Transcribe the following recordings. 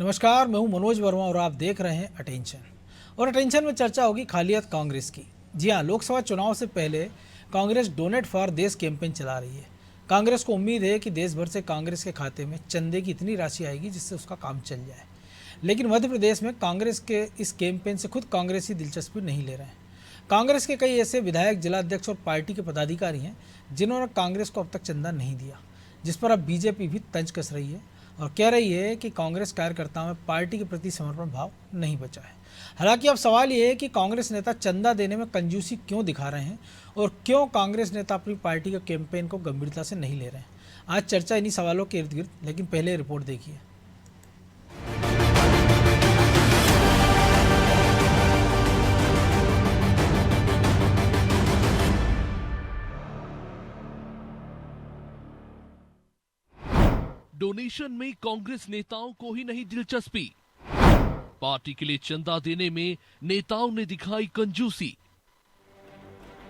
नमस्कार, मैं हूं मनोज वर्मा और आप देख रहे हैं अटेंशन। और अटेंशन में चर्चा होगी खालियत कांग्रेस की। जी हां, लोकसभा चुनाव से पहले कांग्रेस डोनेट फॉर देश कैंपेन चला रही है। कांग्रेस को उम्मीद है कि देश भर से कांग्रेस के खाते में चंदे की इतनी राशि आएगी जिससे उसका काम चल जाए। लेकिन मध्य प्रदेश में कांग्रेस के इस कैंपेन से खुद कांग्रेसी दिलचस्पी नहीं ले रहे हैं। कांग्रेस के कई ऐसे विधायक, जिलाध्यक्ष और पार्टी के पदाधिकारी हैं जिन्होंने कांग्रेस को अब तक चंदा नहीं दिया, जिस पर अब बीजेपी भी तंज कस रही है और कह रही है कि कांग्रेस कार्यकर्ताओं में पार्टी के प्रति समर्पण भाव नहीं बचा है। हालांकि अब सवाल ये है कि कांग्रेस नेता चंदा देने में कंजूसी क्यों दिखा रहे हैं और क्यों कांग्रेस नेता अपनी पार्टी के कैंपेन को गंभीरता से नहीं ले रहे हैं। आज चर्चा इन्हीं सवालों के इर्द गिर्द, लेकिन पहले रिपोर्ट देखिए। डोनेशन में कांग्रेस नेताओं को ही नहीं दिलचस्पी, पार्टी के लिए चंदा देने में नेताओं ने दिखाई कंजूसी।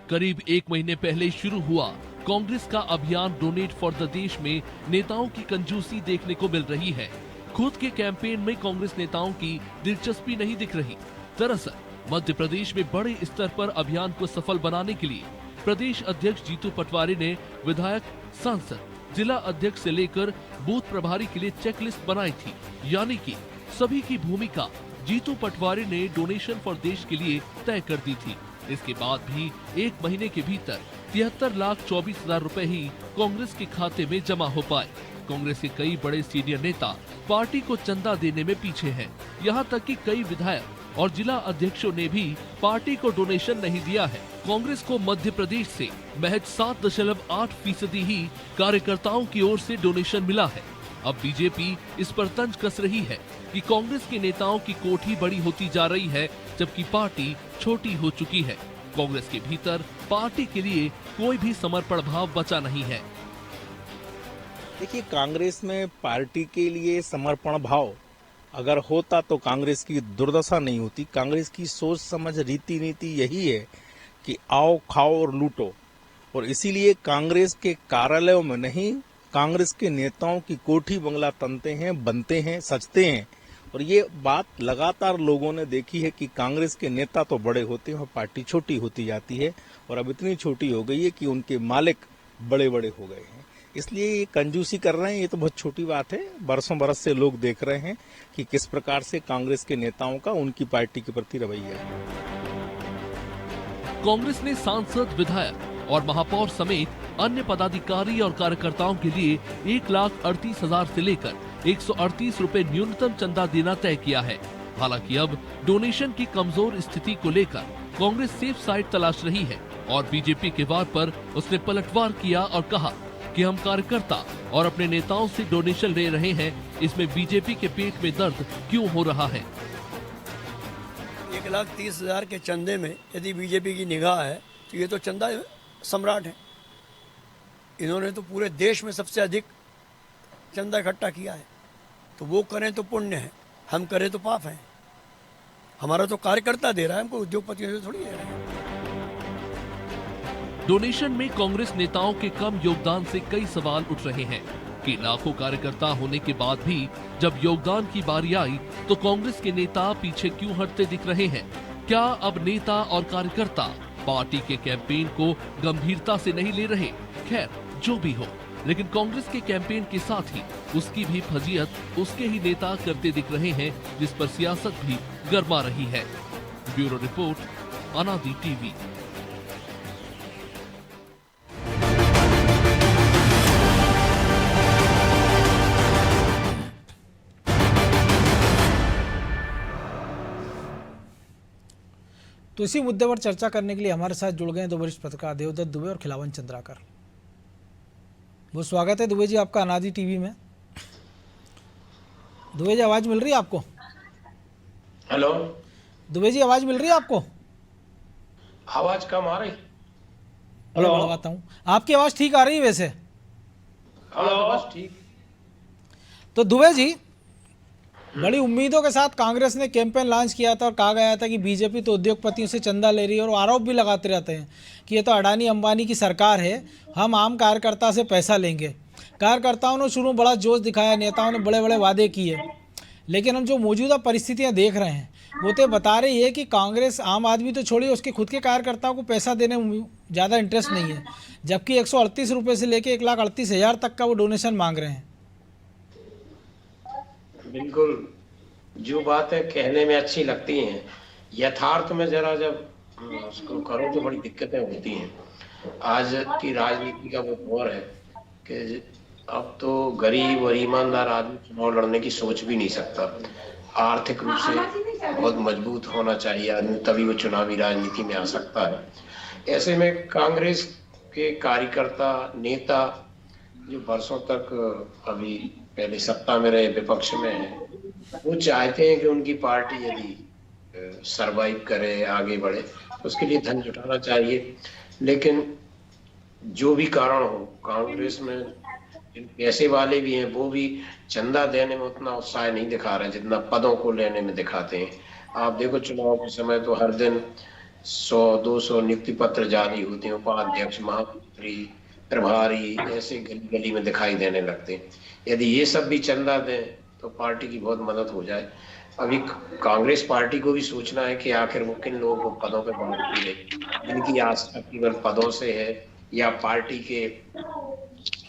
करीब एक महीने पहले शुरू हुआ कांग्रेस का अभियान डोनेट फॉर द देश में नेताओं की कंजूसी देखने को मिल रही है। खुद के कैंपेन में कांग्रेस नेताओं की दिलचस्पी नहीं दिख रही। दरअसल मध्य प्रदेश में बड़े स्तर पर अभियान को सफल बनाने के लिए प्रदेश अध्यक्ष जीतू पटवारी ने विधायक, सांसद, जिला अध्यक्ष से लेकर बूथ प्रभारी के लिए चेकलिस्ट बनाई थी। यानी कि सभी की भूमिका जीतू पटवारी ने डोनेशन फॉर देश के लिए तय कर दी थी। इसके बाद भी एक महीने के भीतर 73,24,000 रुपए ही कांग्रेस के खाते में जमा हो पाए। कांग्रेस के कई बड़े सीनियर नेता पार्टी को चंदा देने में पीछे हैं। यहाँ तक कि कई विधायक और जिला अध्यक्षों ने भी पार्टी को डोनेशन नहीं दिया है। कांग्रेस को मध्य प्रदेश से महज 7.8% ही कार्यकर्ताओं की ओर से डोनेशन मिला है। अब बीजेपी इस पर तंज कस रही है कि कांग्रेस के नेताओं की कोठी बड़ी होती जा रही है, जबकि पार्टी छोटी हो चुकी है। कांग्रेस के भीतर पार्टी के लिए कोई भी समर्पण भाव बचा नहीं है। देखिए, कांग्रेस में पार्टी के लिए समर्पण भाव अगर होता तो कांग्रेस की दुर्दशा नहीं होती। कांग्रेस की सोच समझ, रीति नीति यही है कि आओ, खाओ और लूटो। और इसीलिए कांग्रेस के कार्यालयों में नहीं, कांग्रेस के नेताओं की कोठी बंगला तनते हैं, बनते हैं, सजते हैं। और ये बात लगातार लोगों ने देखी है कि कांग्रेस के नेता तो बड़े होते हैं और पार्टी छोटी होती जाती है। और अब इतनी छोटी हो गई है कि उनके मालिक बड़े बड़े हो गए हैं। इसलिए ये कंजूसी कर रहे हैं, ये तो बहुत छोटी बात है। बरसों बरस से लोग देख रहे हैं कि किस प्रकार से कांग्रेस के नेताओं का उनकी पार्टी के प्रति रवैया है। कांग्रेस ने सांसद, विधायक और महापौर समेत अन्य पदाधिकारी और कार्यकर्ताओं के लिए 1,38,000 से लेकर 138 रुपए न्यूनतम चंदा देना तय किया है। हालांकि अब डोनेशन की कमजोर स्थिति को लेकर कांग्रेस सेफ साइड तलाश रही है और बीजेपी के वार पर उसने पलटवार किया और कहा कि हम कार्यकर्ता और अपने नेताओं से डोनेशन ले रहे हैं, इसमें बीजेपी के पेट में दर्द क्यों हो रहा है। 1,30,000 के चंदे में यदि बीजेपी की निगाह है तो ये तो चंदा सम्राट है। इन्होंने तो पूरे देश में सबसे अधिक चंदा इकट्ठा किया है। तो वो करें तो पुण्य है, हम करें तो पाप है। हमारा तो कार्यकर्ता दे रहा है, हमको उद्योगपतियों से थोड़ी दे रहे हैं। डोनेशन में कांग्रेस नेताओं के कम योगदान से कई सवाल उठ रहे हैं कि लाखों कार्यकर्ता होने के बाद भी जब योगदान की बारी आई तो कांग्रेस के नेता पीछे क्यों हटते दिख रहे हैं। क्या अब नेता और कार्यकर्ता पार्टी के कैंपेन को गंभीरता से नहीं ले रहे? खैर, जो भी हो, लेकिन कांग्रेस के कैंपेन के साथ ही उसकी भी फजीयत उसके ही नेता करते दिख रहे हैं, जिस पर सियासत भी गरमा रही है। ब्यूरो रिपोर्ट, अनादि टीवी। तो इसी मुद्दे पर चर्चा करने के लिए हमारे साथ जुड़ गए दो वरिष्ठ पत्रकार देवदत्त दुबे और खिलावन चंद्राकर। बहुत स्वागत है दुबे जी आपका अनादि टीवी में। दुबे जी, आवाज मिल रही है आपको? हेलो दुबे जी, आवाज मिल रही है आपको? आवाज कम आ रही? हेलो, बढ़वाता हूँ। आपकी आवाज ठीक आ रही है वैसे? हेलो, बस ठीक। तो दुबे जी, बड़ी उम्मीदों के साथ कांग्रेस ने कैंपेन लॉन्च किया था और कहा गया था कि बीजेपी तो उद्योगपतियों से चंदा ले रही है और आरोप भी लगाते रहते हैं कि ये तो अडानी अंबानी की सरकार है, हम आम कार्यकर्ता से पैसा लेंगे। कार्यकर्ताओं ने शुरू में बड़ा जोश दिखाया, नेताओं ने बड़े बड़े वादे किए, लेकिन हम जो मौजूदा परिस्थितियां देख रहे हैं वो तो बता रही है कि कांग्रेस, आम आदमी तो छोड़िए, उसके खुद के कार्यकर्ताओं को पैसा देने में ज़्यादा इंटरेस्ट नहीं है, जबकि 138 रुपये से लेके 1,38,000 तक का वो डोनेशन मांग रहे हैं। बिल्कुल, जो बातें कहने में अच्छी लगती हैं, यथार्थ में जरा जब उसको करो तो बड़ी दिक्कतें होती हैं। आज की राजनीति का वो दौर है कि अब तो गरीब और ईमानदार आदमी चुनाव लड़ने की सोच भी नहीं सकता। आर्थिक रूप से बहुत मजबूत होना चाहिए आदमी, तभी वो चुनावी राजनीति में आ सकता है। ऐसे में कांग्रेस के कार्यकर्ता, नेता जो बरसों तक अभी पहले सत्ता में रहे, विपक्ष में है, वो चाहते हैं कि उनकी पार्टी यदि सरवाइव करे, आगे बढ़े, तो उसके लिए धन जुटाना चाहिए। लेकिन जो भी कारण हो, कांग्रेस में पैसे वाले भी हैं, वो भी चंदा देने में उतना उत्साह नहीं दिखा रहे जितना पदों को लेने में दिखाते हैं। आप देखो चुनाव के समय तो हर दिन 100-200 नियुक्ति पत्र जारी होते हैं, उपाध्यक्ष, महामंत्री, प्रभारी ऐसे गली गली में दिखाई देने लगते हैं। यदि ये सब भी चंदा दें तो पार्टी की बहुत मदद हो जाए। अभी कांग्रेस पार्टी को भी सोचना है कि आखिर वो किन लोगों को पदों पे बांटती है, जिनकी आस्था केवल पदों से है या पार्टी के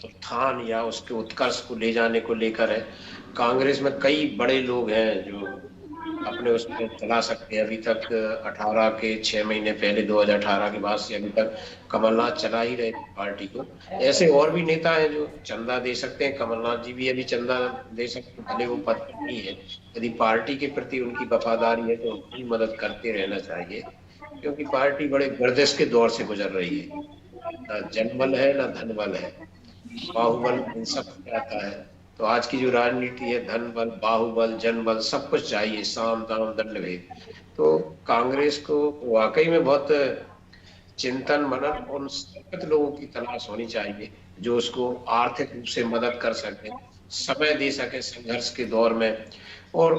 उत्थान या उसके उत्कर्ष को ले जाने को लेकर है। कांग्रेस में कई बड़े लोग हैं जो अपने उसमें चला सकते हैं। अभी तक 18 के 6 महीने पहले 2018 के बाद से अभी तक कमलनाथ चला ही रहे पार्टी को। ऐसे और भी नेता हैं जो चंदा दे सकते हैं। कमलनाथ जी भी अभी चंदा दे सकते हैं, भले वो पद पर नहीं है। यदि पार्टी के प्रति उनकी वफादारी है तो उनकी मदद करते रहना चाहिए, क्योंकि पार्टी बड़े गर्दिश के दौर से गुजर रही है। ना जनबल है ना धनबल है, बाहुबल इन सब आता है। तो आज की जो राजनीति है, धन बल, बाहुबल, जनबल सब कुछ चाहिए, साम दाम दंड भेद। तो कांग्रेस को वाकई में बहुत चिंतन मनन उन संगत लोगों की तलाश होनी चाहिए जो उसको आर्थिक रूप से मदद कर सके, समय दे सके संघर्ष के दौर में। और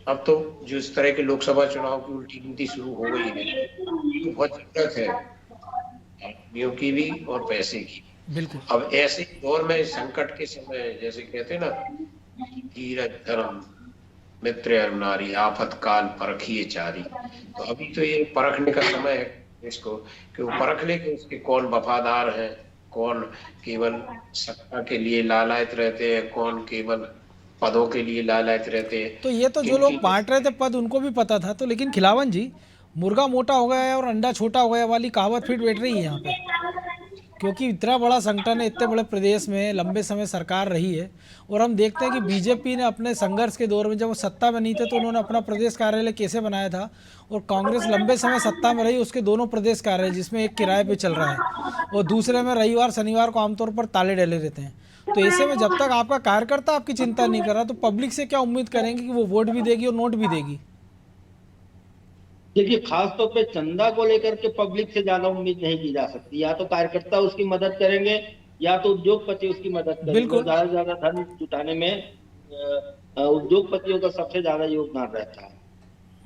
अब तो जो इस तरह के लोकसभा चुनाव की उल्टी नीति शुरू हो गई है, तो बहुत जरूरत है आदमियों की भी और पैसे की। बिल्कुल। अब ऐसे दौर में, संकट के समय, जैसे कहते हैं ना, धीरज धर्म मित्र अरु नारी, आफत काल परखिए चारी। तो अभी तो ये परखने का समय है इसको, कि वो परख ले कि उसके कौन वफादार हैं, कौन केवल सत्ता के लिए लालायित रहते हैं, कौन केवल पदों के लिए लालायित रहते हैं। तो ये तो जो लोग बांट रहे थे पद, उनको भी पता था। तो लेकिन खिलावन जी, मुर्गा मोटा हो गया है और अंडा छोटा हो गया वाली कहावत फिर बैठ रही है यहाँ पे, क्योंकि इतना बड़ा संगठन है, इतने बड़े प्रदेश में लंबे समय सरकार रही है। और हम देखते हैं कि बीजेपी ने अपने संघर्ष के दौर में, जब वो सत्ता में नहीं थे, तो उन्होंने अपना प्रदेश कार्यालय कैसे बनाया था, और कांग्रेस लंबे समय सत्ता में रही, उसके दोनों प्रदेश कार्यालय, जिसमें एक किराए पे चल रहा है और दूसरे में रविवार शनिवार को आमतौर पर ताले डले रहते हैं। तो ऐसे में जब तक आपका कार्यकर्ता आपकी चिंता नहीं कर रहा, तो पब्लिक से क्या उम्मीद करेंगे कि वो वोट भी देगी और नोट भी देगी? देखिए, खास तौर पे चंदा को लेकर के पब्लिक से ज्यादा उम्मीद नहीं की जा सकती। या तो कार्यकर्ता उसकी मदद करेंगे या तो उद्योगपति उसकी मदद करेंगे। ज्यादा से ज्यादा धन जुटाने में उद्योगपतियों का सबसे ज्यादा योगदान रहता है।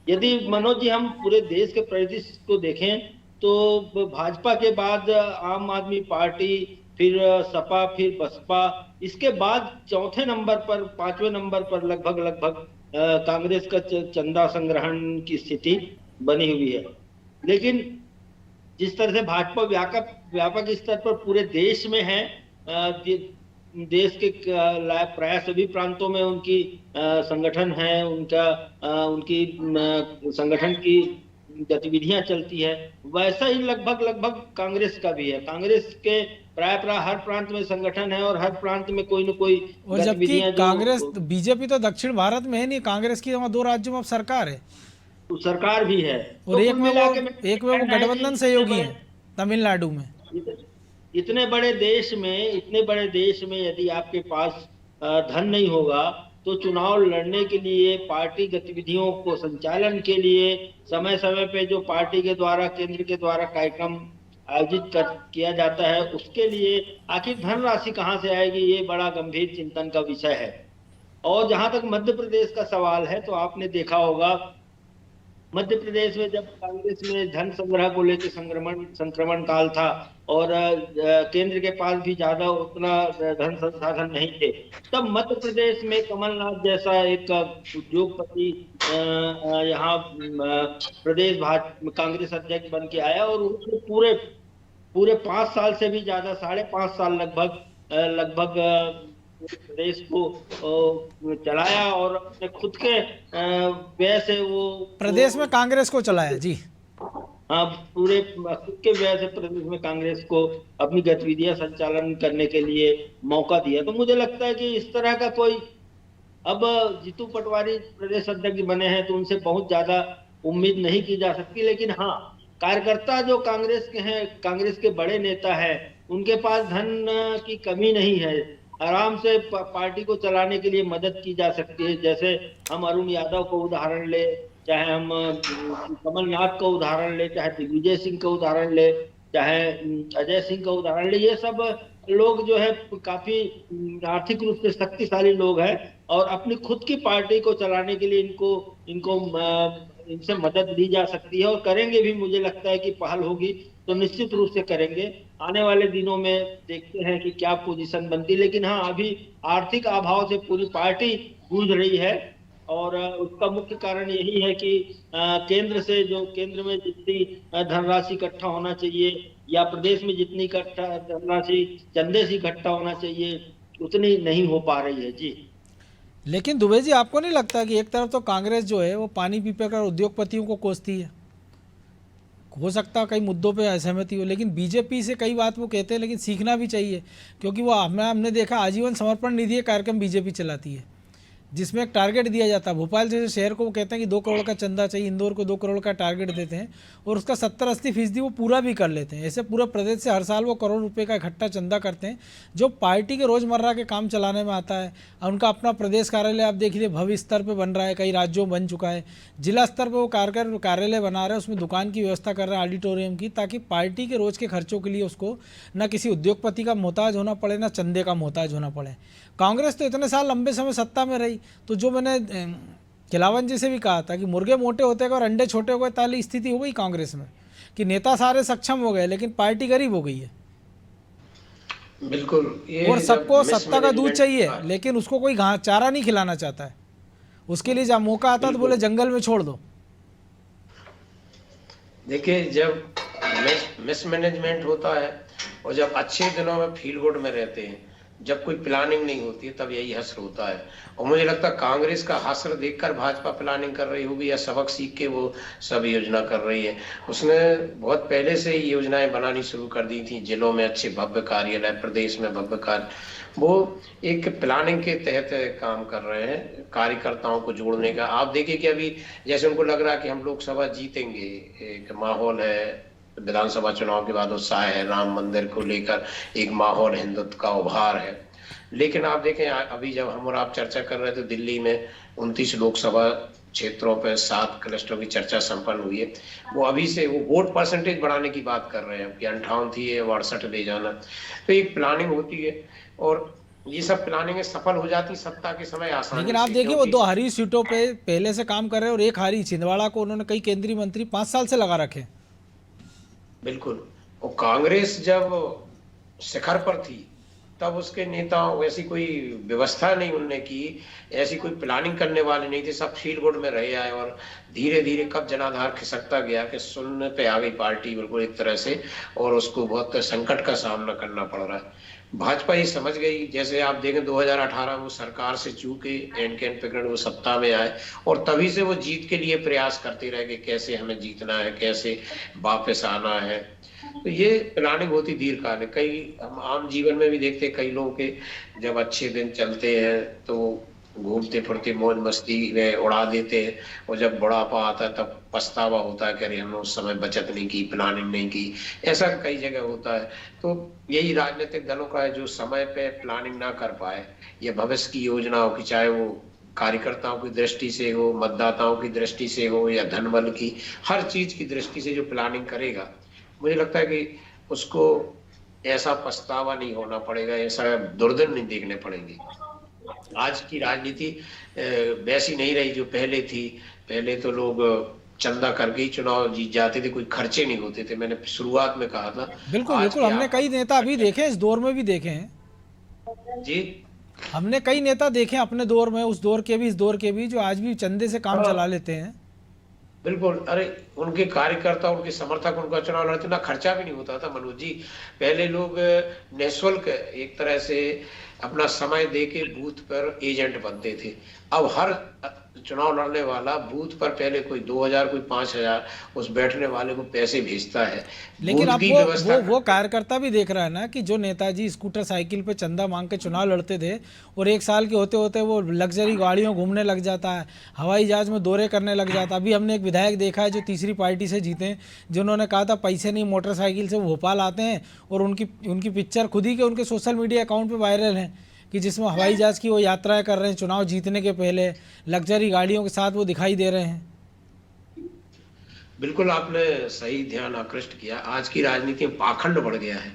यदि मनोज जी हम पूरे देश के परिदृश्य को देखें तो भाजपा के बाद आम आदमी पार्टी, फिर सपा, फिर बसपा, इसके बाद चौथे नंबर पर, पांचवें नंबर पर लगभग कांग्रेस का चंदा संग्रहण की स्थिति बनी हुई है। लेकिन जिस तरह से भाजपा व्यापक स्तर पर पूरे देश में है, देश के प्राय सभी प्रांतों में उनकी संगठन है, उनकी संगठन की गतिविधियां चलती है, वैसा ही लगभग कांग्रेस का भी है। कांग्रेस के प्राय हर प्रांत में संगठन है और हर प्रांत में कोई न कोई और जबकि कांग्रेस, बीजेपी तो दक्षिण भारत में है नहीं, कांग्रेस की वहाँ 2 राज्यों में अब सरकार है, तो सरकार भी है, और तो एक में वो गठबंधन सहयोगी है तमिलनाडु में। इतने बड़े देश में यदि आपके पास धन नहीं होगा तो चुनाव लड़ने के लिए, पार्टी गतिविधियों को संचालन के लिए समय समय पे जो पार्टी के द्वारा, केंद्र के द्वारा कार्यक्रम आयोजित किया जाता है, उसके लिए आखिर धनराशि कहाँ से आएगी, ये बड़ा गंभीर चिंतन का विषय है। और जहां तक मध्य प्रदेश का सवाल है, तो आपने देखा होगा मध्य प्रदेश में जब कांग्रेस में धन संग्रह को लेकर संक्रमण काल था, और केंद्र के पास भी ज्यादा उतना धन संसाधन नहीं थे, तब मध्य प्रदेश में कमलनाथ जैसा एक उद्योगपति यहाँ प्रदेश भाजपा कांग्रेस अध्यक्ष बन के आया और उसने पूरे पूरे 5 साल से भी ज्यादा 5.5 साल लगभग प्रदेश को चलाया और अपने खुद के व्यय से वो प्रदेश में कांग्रेस को चलाया जी। हाँ, पूरे खुद के व्यय से प्रदेश में कांग्रेस को अपनी गतिविधियां संचालन करने के लिए मौका दिया। तो मुझे लगता है कि इस तरह का कोई, अब जीतू पटवारी प्रदेश अध्यक्ष बने हैं तो उनसे बहुत ज्यादा उम्मीद नहीं की जा सकती, लेकिन हाँ, कार्यकर्ता जो कांग्रेस के हैं, कांग्रेस के बड़े नेता हैं, उनके पास धन की कमी नहीं है, आराम से पार्टी को चलाने के लिए मदद की जा सकती है। जैसे हम अरुण यादव को उदाहरण ले, चाहे हम कमलनाथ का उदाहरण ले, चाहे दिग्विजय सिंह का उदाहरण ले, चाहे अजय सिंह का उदाहरण ले, ये सब लोग जो है काफी आर्थिक रूप से शक्तिशाली लोग हैं और अपनी खुद की पार्टी को चलाने के लिए इनसे मदद ली जा सकती है और करेंगे भी। मुझे लगता है कि पहल होगी तो निश्चित रूप से करेंगे। आने वाले दिनों में देखते हैं कि क्या पोजीशन बनती, लेकिन हाँ, अभी आर्थिक अभाव से पूरी पार्टी जूझ रही है और उसका मुख्य कारण यही है कि केंद्र में जितनी धनराशि इकट्ठा होना चाहिए या प्रदेश में जितनी धनराशि चंदे से इकट्ठा होना चाहिए उतनी नहीं हो पा रही है जी। लेकिन दुबे जी, आपको नहीं लगता कि एक तरफ तो कांग्रेस जो है वो पानी पी कर उद्योगपतियों को कोसती है, हो सकता है कई मुद्दों पे असहमति हो, लेकिन बीजेपी से कई बात वो कहते हैं, लेकिन सीखना भी चाहिए क्योंकि वो हमने देखा आजीवन समर्पण निधि कार्यक्रम बीजेपी चलाती है जिसमें एक टारगेट दिया जाता है। भोपाल जैसे शहर को वो कहते हैं कि 2 करोड़ का चंदा चाहिए, इंदौर को 2 करोड़ का टारगेट देते हैं और उसका 70-80% वो पूरा भी कर लेते हैं। ऐसे पूरे प्रदेश से हर साल वो करोड़ रुपए का इकट्ठा चंदा करते हैं जो पार्टी के रोज़मर्रा के काम चलाने में आता है। उनका अपना प्रदेश कार्यालय आप देख लीजिए भव्य स्तर पर बन रहा है, कई राज्यों में बन चुका है। जिला स्तर पर वो कार्यालय बना रहे हैं, उसमें दुकान की व्यवस्था कर रहे हैं, ऑडिटोरियम की, ताकि पार्टी के रोज़ के खर्चों के लिए उसको न किसी उद्योगपति का मोहताज होना पड़े, ना चंदे का मोहताज होना पड़े। कांग्रेस तो इतने साल लंबे समय सत्ता में रही, तो जो मैंने खिलावन जी से भी कहा था कि मुर्गे मोटे होते गए और अंडे छोटे हो गए, ताली स्थिति हो गई कांग्रेस में कि नेता सारे सक्षम हो गए लेकिन पार्टी गरीब हो गई है। बिल्कुल, और सबको सत्ता का दूध चाहिए लेकिन उसको कोई चारा नहीं खिलाना चाहता है। उसके लिए जब मौका आता तो बोले जंगल में छोड़ दो। देखिए, जब मिसमैनेजमेंट होता है और जब अच्छे दिनों में फील गुड में रहते हैं, जब कोई प्लानिंग नहीं होती है, तब यही हश्र होता है। और मुझे लगता है कांग्रेस का हश्र देखकर भाजपा प्लानिंग कर रही होगी या सबक सीख के वो सब योजना कर रही है। उसने बहुत पहले से ही योजनाएं बनानी शुरू कर दी थी, जिलों में अच्छे भव्य कार्यालय, प्रदेश में भव्य कार्य, वो एक प्लानिंग के तहत काम कर रहे हैं कार्यकर्ताओं को जोड़ने का। आप देखिए कि अभी जैसे उनको लग रहा है कि हम लोकसभा जीतेंगे, एक माहौल है, विधानसभा चुनाव के बाद उत्साह है, राम मंदिर को लेकर एक माहौल, हिंदुत्व का उभार है। लेकिन आप देखें, अभी जब हम और आप चर्चा कर रहे थे, दिल्ली में 29 लोकसभा क्षेत्रों पर 7 क्लस्टरों की चर्चा संपन्न हुई है। वो अभी से वो वोट परसेंटेज बढ़ाने की बात कर रहे हैं कि 58 थी 68 ले जाना। तो एक प्लानिंग होती है और ये सब प्लानिंग सफल हो जाती सत्ता के समय आसानी। लेकिन आप देखिए, वो 2 हारी सीटों पे पहले से काम कर रहे हैं और एक हारी छिंदवाड़ा को उन्होंने कई केंद्रीय मंत्री 5 साल से लगा रखे। बिल्कुल, और कांग्रेस जब शिखर पर थी तब उसके नेताओं ऐसी कोई व्यवस्था नहीं उनने की, ऐसी कोई प्लानिंग करने वाले नहीं थे, सब फील गुड में रहे आए और धीरे धीरे कब जनाधार खिसकता गया कि सुनने पे आ गई पार्टी बिल्कुल एक तरह से, और उसको बहुत संकट का सामना करना पड़ रहा है। भाजपा ये समझ गई, जैसे आप देखें 2018 वो सरकार से चूके एंड के एंड पकड़ वो सत्ता में आए और तभी से वो जीत के लिए प्रयास करते रहे कि कैसे हमें जीतना है, कैसे वापस आना है। तो ये प्लानिंग होती दीर्घकालिक। कई हम आम जीवन में भी देखते, कई लोगों के जब अच्छे दिन चलते हैं तो घूमते फिरते मौज मस्ती में उड़ा देते हैं और जब बुढ़ापा आता है तब पछतावा होता है कि अरे हमने उस समय बचत नहीं की, प्लानिंग नहीं की। ऐसा कई जगह होता है। तो यही राजनीतिक दलों का है जो समय पे प्लानिंग ना कर पाए या भविष्य की योजना हो, कि चाहे वो कार्यकर्ताओं की दृष्टि से हो, मतदाताओं की दृष्टि से हो या धनबल की, हर चीज की दृष्टि से जो प्लानिंग करेगा, मुझे लगता है कि उसको ऐसा पछतावा नहीं होना पड़ेगा, ऐसा दुर्दिन नहीं देखने पड़ेंगे। आज की राजनीति वैसी नहीं रही जो पहले थी। पहले तो लोग चंदा करके ही चुनाव जीत जाते थे, कोई खर्चे नहीं होते थे। मैंने शुरुआत में कहा था। बिल्कुल आज बिल्कुल, के हमने कई नेता अभी देखे हैं, इस दौर में भी देखे हैं। जी हमने कई नेता देखे हैं अपने दौर में, उस दौर के भी, इस दौर के भी, जो आज भी चंदे से काम चला लेते हैं। बिल्कुल। अरे उनके कार्यकर्ता, उनके समर्थक उनका चुनाव लड़ते, ना खर्चा भी नहीं होता था मनोज जी। पहले लोग निःशुल्क एक तरह से अपना समय दे के बूथ पर एजेंट बनते थे। अब हर चुनाव लड़ने वाला बूथ पर पहले कोई 2000 कोई 5000 उस बैठने वाले को पैसे भेजता है। लेकिन बूथ अब की वो व्यवस्था वो कार्यकर्ता भी देख रहा है ना कि जो नेताजी स्कूटर साइकिल पे चंदा मांग के चुनाव लड़ते थे और 1 साल के होते होते वो लग्जरी गाड़ियों घूमने लग जाता है, हवाई जहाज में दौरे करने लग जाता है। अभी हमने एक विधायक देखा है जो तीसरी पार्टी से जीते हैं, जिन्होंने कहा था पैसे नहीं, मोटरसाइकिल से वो भोपाल आते हैं और उनकी पिक्चर खुद ही के उनके सोशल मीडिया अकाउंट पर वायरल है कि जिसमें हवाई जहाज की वो यात्राएं कर रहे हैं चुनाव जीतने के पहले, लग्जरी गाड़ियों के साथ वो दिखाई दे रहे हैं। बिल्कुल आपने सही ध्यान आकृष्ट किया। आज की राजनीति में पाखंड बढ़ गया है,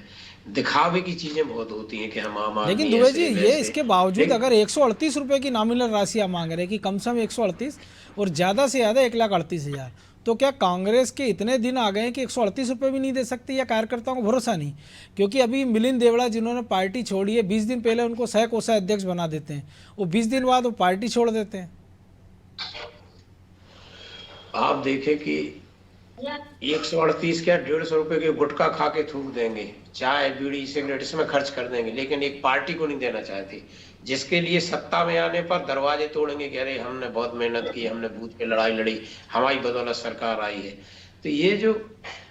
दिखावे की चीजें बहुत होती हैं कि हम आम आदमी लेकिन दुबे जी, ऐसे, ये वैसे। इसके बावजूद अगर 138 रुपए की नॉमिनल राशि आप मांग रहे हैं कि कम से कम 138 और ज़्यादा से ज़्यादा 1,38,000, तो क्या कांग्रेस के इतने दिन आ गए हैं कि 138 रुपये भी नहीं दे सकती, या कार्यकर्ताओं को भरोसा नहीं? क्योंकि अभी मिलिंद देवड़ा जिन्होंने पार्टी छोड़ी है, 20 दिन पहले उनको सह कोषाध्यक्ष बना देते हैं, वो 20 दिन बाद वो पार्टी छोड़ देते हैं। आप देखें कि 138 क्या 150 रुपए के गुटखा खा के थूक देंगे, चाय बीड़ी सिगरेट इसमें खर्च कर देंगे, लेकिन एक पार्टी को नहीं देना चाहते, जिसके लिए सत्ता में आने पर दरवाजे तोड़ेंगे कि अरे हमने बहुत मेहनत की, हमने बूथ पे लड़ाई लड़ी, हमारी बदौलत सरकार आई है। तो ये जो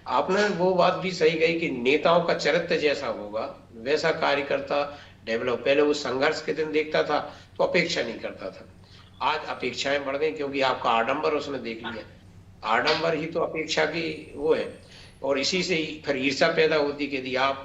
आपने वो बात भी सही कही कि नेताओं का चरित्र जैसा होगा वैसा कार्यकर्ता डेवलप। पहले वो संघर्ष के दिन देखता था तो अपेक्षा नहीं करता था, आज अपेक्षाएं बढ़ गई क्योंकि आपका आडंबर उसने देख लिया। आडंबर ही तो अपेक्षा की वो है, और इसी से ही फिर ईर्ष्या पैदा होती कि यदि आप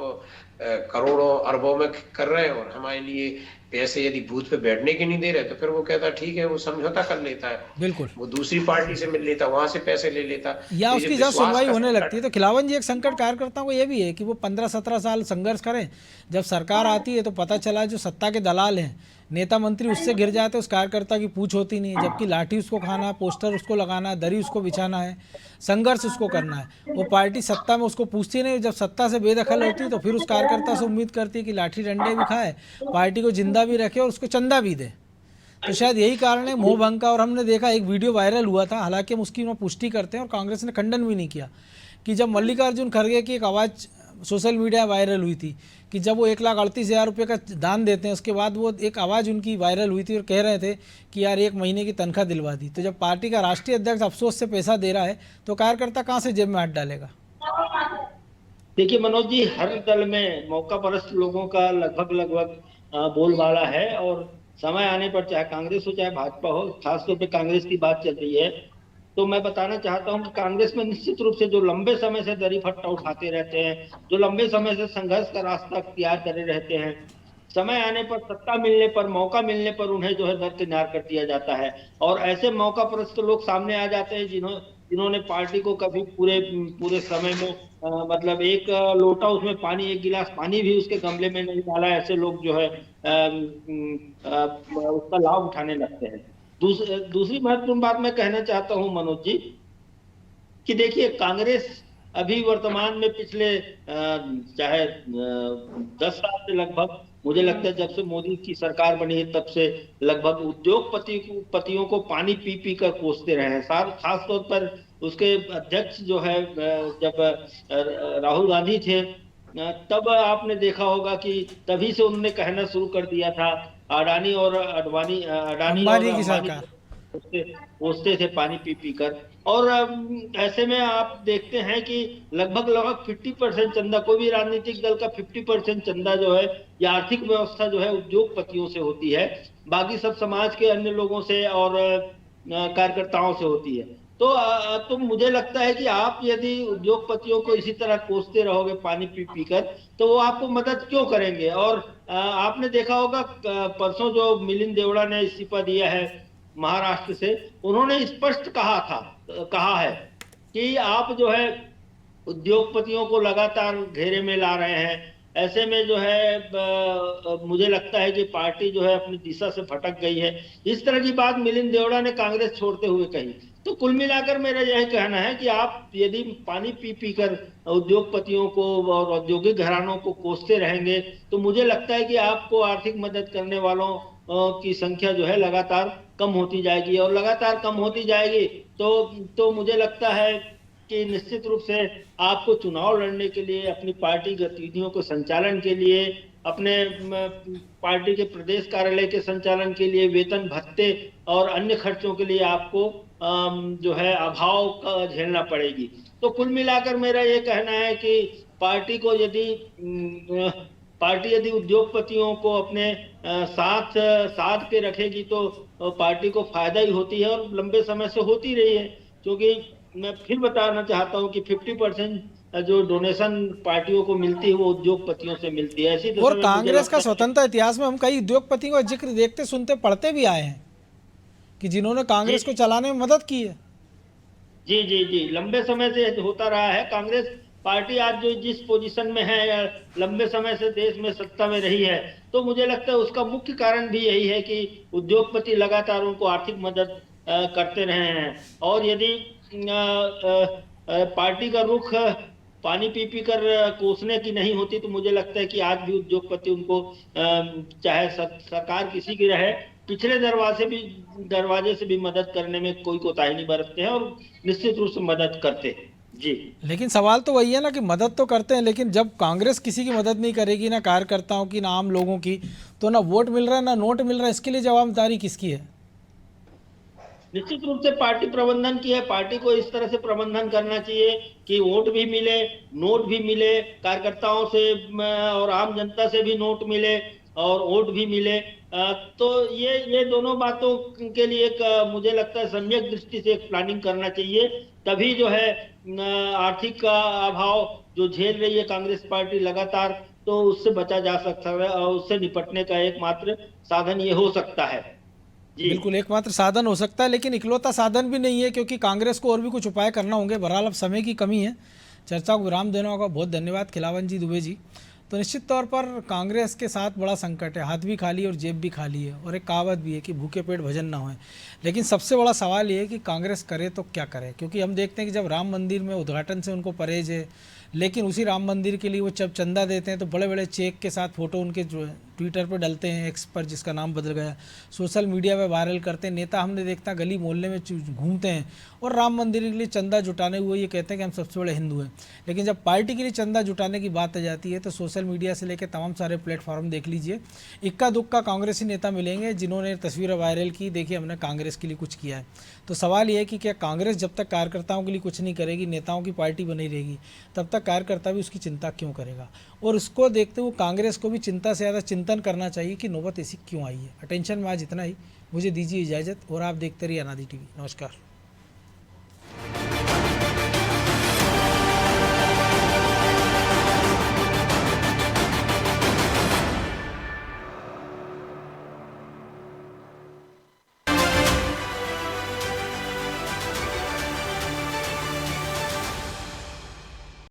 करोड़ों अरबों में कर रहे हैं और हमारे लिए पैसे यदि बूथ पे बैठने के नहीं दे रहे, तो फिर वो कहता ठीक है, वो समझौता कर लेता है, बिल्कुल वो दूसरी पार्टी से मिल लेता, वहां से पैसे ले लेता, या तो उसकी ये जब विश्वास सुनवाई का होने संकट लगती है। तो खिलावन जी, एक संकट कार्यकर्ताओं को ये भी है कि वो 15-17 साल संघर्ष करें, जब सरकार आती है तो पता चला जो सत्ता के दलाल हैं, नेता मंत्री उससे गिर जाते, उस कार्यकर्ता की पूछ होती नहीं है, जबकि लाठी उसको खाना है, पोस्टर उसको लगाना है, दरी उसको बिछाना है, संघर्ष उसको करना है। वो पार्टी सत्ता में उसको पूछती नहीं, जब सत्ता से बेदखल होती है तो फिर उस कार्यकर्ता से उम्मीद करती है कि लाठी डंडे भी खाए, पार्टी को जिंदा भी रखे और उसको चंदा भी दे। तो शायद यही कारण है मोह भंग का। और हमने देखा एक वीडियो वायरल हुआ था, हालांकि हम उसकी पुष्टि करते हैं और कांग्रेस ने खंडन भी नहीं किया, कि जब मल्लिकार्जुन खड़गे की एक आवाज़ सोशल मीडिया वायरल हुई थी कि जब वो 1,38,000 रुपये का दान देते हैं, उसके बाद वो एक आवाज़ उनकी वायरल हुई थी और कह रहे थे कि यार 1 महीने की तनख्वाह दिलवा दी। तो जब पार्टी का राष्ट्रीय अध्यक्ष अफसोस से पैसा दे रहा है तो कार्यकर्ता कहाँ से जेब में हाथ डालेगा? देखिए मनोज जी, हर दल में मौका परस्त लोगों का लगभग बोलबाला है, और समय आने पर चाहे कांग्रेस हो चाहे भाजपा हो, खासतौर पे कांग्रेस की बात चल रही है, तो मैं बताना चाहता हूं कि कांग्रेस में निश्चित रूप से जो लंबे समय से दरी फट्टा उठाते रहते हैं, जो लंबे समय से संघर्ष का रास्ता अख्तियार करे रहते हैं, समय आने पर, सत्ता मिलने पर, मौका मिलने पर उन्हें जो है दरकिनार कर दिया जाता है। और ऐसे मौका परस्त लोग सामने आ जाते हैं जिन्होंने पार्टी को कभी पूरे समय में मतलब एक लोटा उसमें पानी, एक गिलास पानी भी उसके गमले में नहीं डाला, ऐसे लोग जो है उसका लाभ उठाने लगते हैं। दूसरी महत्वपूर्ण बात मैं कहना चाहता हूं मनोज जी, कि देखिए कांग्रेस अभी वर्तमान में पिछले चाहे 10 साल से लगभग, मुझे लगता है जब से मोदी की सरकार बनी है तब से लगभग उद्योगपतियों को पानी पी पी कर कोसते रहे हैं। खास तौर पर उसके अध्यक्ष जो है, जब राहुल गांधी थे तब आपने देखा होगा कि तभी से उन्होंने कहना शुरू कर दिया था अडानी और अडवाणी, अडानी और की सरकार कोसते थे पानी पी पी कर। और ऐसे में आप देखते हैं कि लगभग 50% चंदा, कोई भी राजनीतिक दल का 50% चंदा जो है या आर्थिक व्यवस्था जो है उद्योगपतियों से होती है, बाकी सब समाज के अन्य लोगों से और कार्यकर्ताओं से होती है। तो मुझे लगता है कि आप यदि उद्योगपतियों को इसी तरह कोसते रहोगे पानी पी पी कर, तो वो आपको मदद क्यों करेंगे? और आपने देखा होगा परसों जो मिलिंद देवड़ा ने इस्तीफा दिया है महाराष्ट्र से, उन्होंने स्पष्ट कहा है कि आप जो है उद्योगपतियों को लगातार घेरे में ला रहे हैं। ऐसे में जो है मुझे लगता है कि पार्टी जो है अपनी दिशा से भटक गई है। इस तरह की बात मिलिंद देवड़ा ने कांग्रेस छोड़ते हुए कही। तो कुल मिलाकर मेरा यह कहना है कि आप यदि पानी पी पी कर उद्योगपतियों को और औद्योगिक घरानों को कोसते रहेंगे तो मुझे लगता है कि आपको आर्थिक मदद करने वालों की संख्या जो है लगातार कम होती जाएगी, और लगातार कम होती जाएगी तो मुझे लगता है कि निश्चित रूप से आपको चुनाव लड़ने के लिए, अपनी पार्टी गतिविधियों को संचालन के लिए, अपने पार्टी के प्रदेश कार्यालय के संचालन के लिए, वेतन भत्ते और अन्य खर्चों के लिए आपको जो है अभाव का झेलना पड़ेगी। तो कुल मिलाकर मेरा ये कहना है कि पार्टी को यदि उद्योगपतियों को अपने साथ के रखेगी तो पार्टी को फायदा ही होती है, और लंबे समय से होती रही है। क्योंकि मैं फिर बताना चाहता हूं कि 50% जो डोनेशन पार्टियों को मिलती है वो उद्योगपतियों से मिलती है। ऐसी और कांग्रेस का स्वतंत्र इतिहास में हम कई उद्योगपतियों का जिक्र देखते, सुनते, पढ़ते भी आए हैं कि जिन्होंने कांग्रेस को चलाने में मदद की है। जी जी जी, लंबे समय से होता रहा है। कांग्रेस पार्टी आज जो जिस पोजीशन में है, या लंबे समय से देश में सत्ता में रही है, तो मुझे लगता है उसका मुख्य कारण भी यही है कि उद्योगपति लगातार उनको आर्थिक मदद करते रहे हैं। और यदि पार्टी का रुख पानी पी पी कर कोसने की नहीं होती तो मुझे लगता है कि आज भी उद्योगपति उनको चाहे सरकार किसी की रहे, पिछले दरवाजे से भी मदद करने में कोई कोताही नहीं बरतते हैं, और निश्चित रूप से मदद करते हैं। जी, लेकिन सवाल तो वही है ना कि मदद तो करते हैं, लेकिन जब कांग्रेस किसी की मदद नहीं करेगी, ना कार्यकर्ताओं की, ना आम लोगों की, तो ना वोट मिल रहा है, ना नोट मिल रहा है। इसके लिए जवाबदारी किसकी है? निश्चित रूप से पार्टी प्रबंधन की है। पार्टी को इस तरह से प्रबंधन करना चाहिए कि वोट भी मिले, नोट भी मिले, कार्यकर्ताओं से और आम जनता से भी नोट मिले और वोट भी मिले। तो ये दोनों बातों के लिए एक मुझे लगता है सम्यक दृष्टि से एक प्लानिंग करना चाहिए। तभी जो है आर्थिक का अभाव जो झेल रही है कांग्रेस पार्टी लगातार, तो उससे बचा जा सकता है, और उससे निपटने का एकमात्र साधन ये हो सकता है। बिल्कुल एकमात्र साधन हो सकता है, लेकिन इकलौता साधन भी नहीं है, क्योंकि कांग्रेस को और भी कुछ उपाय करना होंगे। बहरहाल अब समय की कमी है। चर्चा को विराम देना होगा। बहुत धन्यवाद खिलावन जी, दुबे जी। तो निश्चित तौर पर कांग्रेस के साथ बड़ा संकट है, हाथ भी खाली और जेब भी खाली है, और एक कहावत भी है कि भूखे पेट भजन ना होए। लेकिन सबसे बड़ा सवाल ये है कि कांग्रेस करे तो क्या करे, क्योंकि हम देखते हैं कि जब राम मंदिर में उद्घाटन से उनको परहेज है, लेकिन उसी राम मंदिर के लिए वो जब चंदा देते हैं तो बड़े बड़े चेक के साथ फोटो उनके जो ट्विटर पर डलते हैं, एक्स पर जिसका नाम बदल गया, सोशल मीडिया पे वायरल करते हैं। नेता हमने देखता गली मोहल्ले में घूमते हैं और राम मंदिर के लिए चंदा जुटाने हुए ये कहते हैं कि हम सबसे बड़े हिंदू हैं। लेकिन जब पार्टी के लिए चंदा जुटाने की बात आ जाती है तो सोशल मीडिया से लेकर तमाम सारे प्लेटफॉर्म देख लीजिए, इक्का दुक्का कांग्रेसी नेता मिलेंगे जिन्होंने तस्वीरें वायरल की, देखिए हमने कांग्रेस के लिए कुछ किया है। तो सवाल ये है कि क्या कांग्रेस जब तक कार्यकर्ताओं के लिए कुछ नहीं करेगी, नेताओं की पार्टी बनी रहेगी, तब तक कार्यकर्ता भी उसकी चिंता क्यों करेगा? और उसको देखते हुए कांग्रेस को भी चिंता से ज़्यादा चिंतन करना चाहिए कि नौबत ऐसी क्यों आई है। अटेंशन में आज इतना ही। मुझे दीजिए इजाज़त, और आप देखते रहिए अनादि टीवी। नमस्कार।